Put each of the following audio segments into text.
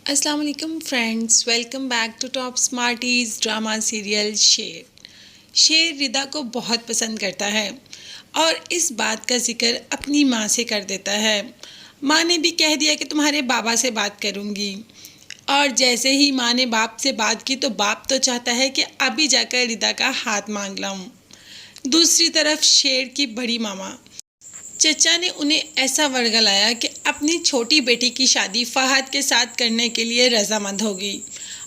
अस्सलाम वालेकुम friends, welcome back to top smarties drama serial Sher Rida को बहुत पसंद करता है और इस बात का जिक्र अपनी माँ से कर देता है। माँ ने भी कह दिया कि तुम्हारे बाबा से बात करूँगी। और जैसे ही माँ ने बाप से बात की तो बाप तो चाहता है कि अभी जाकर रिदा का हाथ मांग लाऊं। दूसरी तरफ शेर की बड़ी मामा चचा ने उन्हें ऐसा वर्गलाया कि अपनी छोटी बेटी की शादी फहद के साथ करने के लिए रजामंद होगी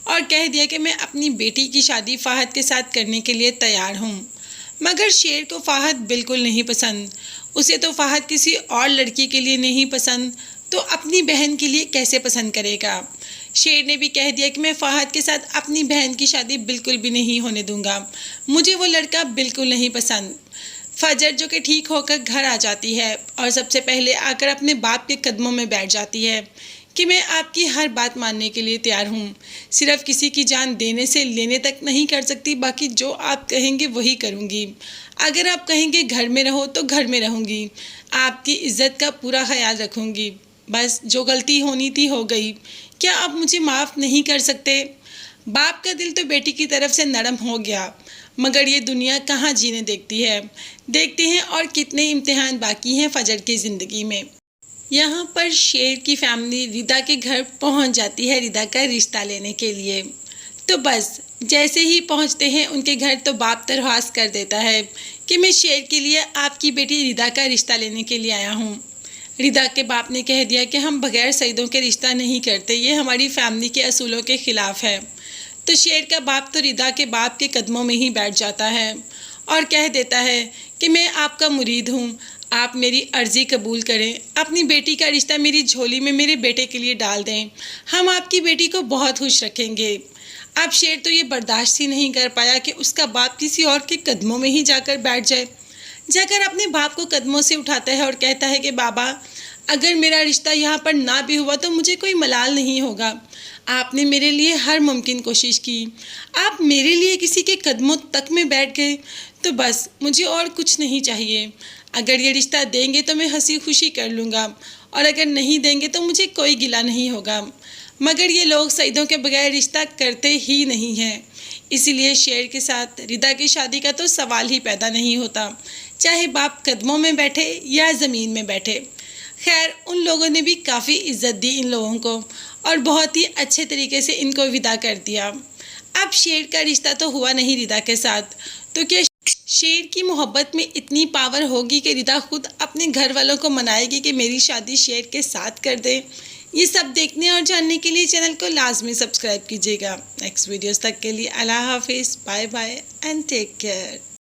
और कह दिया कि मैं अपनी बेटी की शादी फहद के साथ करने के लिए तैयार हूँ। मगर शेर को फहद बिल्कुल नहीं पसंद। उसे तो फहद किसी और लड़की के लिए नहीं पसंद तो अपनी बहन के लिए कैसे पसंद करेगा। शेर ने भी कह दिया कि मैं फहद के साथ अपनी बहन की शादी बिल्कुल भी नहीं होने दूंगा। मुझे वो लड़का बिल्कुल नहीं पसंद। फजर जो कि ठीक होकर घर आ जाती है और सबसे पहले आकर अपने बाप के कदमों में बैठ जाती है कि मैं आपकी हर बात मानने के लिए तैयार हूँ। सिर्फ किसी की जान देने से लेने तक नहीं कर सकती, बाकी जो आप कहेंगे वही करूँगी। अगर आप कहेंगे घर में रहो तो घर में रहूँगी। आपकी इज्जत का पूरा ख्याल रखूँगी। बस जो गलती होनी थी हो गई। क्या आप मुझे माफ़ नहीं कर सकते? बाप का दिल तो बेटी की तरफ से नरम हो गया, मगर ये दुनिया कहाँ जीने देखती है। देखते हैं और कितने इम्तिहान बाकी हैं फजर की ज़िंदगी में। यहाँ पर शेर की फैमिली रिदा के घर पहुँच जाती है रिदा का रिश्ता लेने के लिए। तो बस जैसे ही पहुँचते हैं उनके घर तो बाप दरख्वास्त कर देता है कि मैं शेर के लिए आपकी बेटी रिदा का रिश्ता लेने के लिए आया हूँ। रिदा के बाप ने कह दिया कि हम बगैर सईदों के रिश्ता नहीं करते, ये हमारी फैमिली के असूलों के ख़िलाफ़ है। तो शेर का बाप तो रिदा के बाप के कदमों में ही बैठ जाता है और कह देता है कि मैं आपका मुरीद हूँ, आप मेरी अर्ज़ी कबूल करें, अपनी बेटी का रिश्ता मेरी झोली में मेरे बेटे के लिए डाल दें, हम आपकी बेटी को बहुत खुश रखेंगे। अब शेर तो ये बर्दाश्त ही नहीं कर पाया कि उसका बाप किसी और के कदमों में ही जाकर बैठ जाए। जाकर अपने बाप को कदमों से उठाता है और कहता है कि बाबा, अगर मेरा रिश्ता यहाँ पर ना भी हुआ तो मुझे कोई मलाल नहीं होगा। आपने मेरे लिए हर मुमकिन कोशिश की, आप मेरे लिए किसी के कदमों तक में बैठ गए, तो बस मुझे और कुछ नहीं चाहिए। अगर ये रिश्ता देंगे तो मैं हंसी खुशी कर लूँगा और अगर नहीं देंगे तो मुझे कोई गिला नहीं होगा। मगर ये लोग सईदों के बगैर रिश्ता करते ही नहीं हैं। इसीलिए शेर के साथ रिदा की शादी का तो सवाल ही पैदा नहीं होता, चाहे बाप कदमों में बैठे या ज़मीन में बैठे। खैर, उन लोगों ने भी काफ़ी इज्जत दी इन लोगों को और बहुत ही अच्छे तरीके से इनको विदा कर दिया। अब शेर का रिश्ता तो हुआ नहीं रिदा के साथ, तो क्या शेर की मोहब्बत में इतनी पावर होगी कि रिदा खुद अपने घर वालों को मनाएगी कि मेरी शादी शेर के साथ कर दे? ये सब देखने और जानने के लिए चैनल को लाजमी सब्सक्राइब कीजिएगा। नेक्स्ट वीडियोस तक के लिए अल्लाह हाफिज़, bye bye and take care.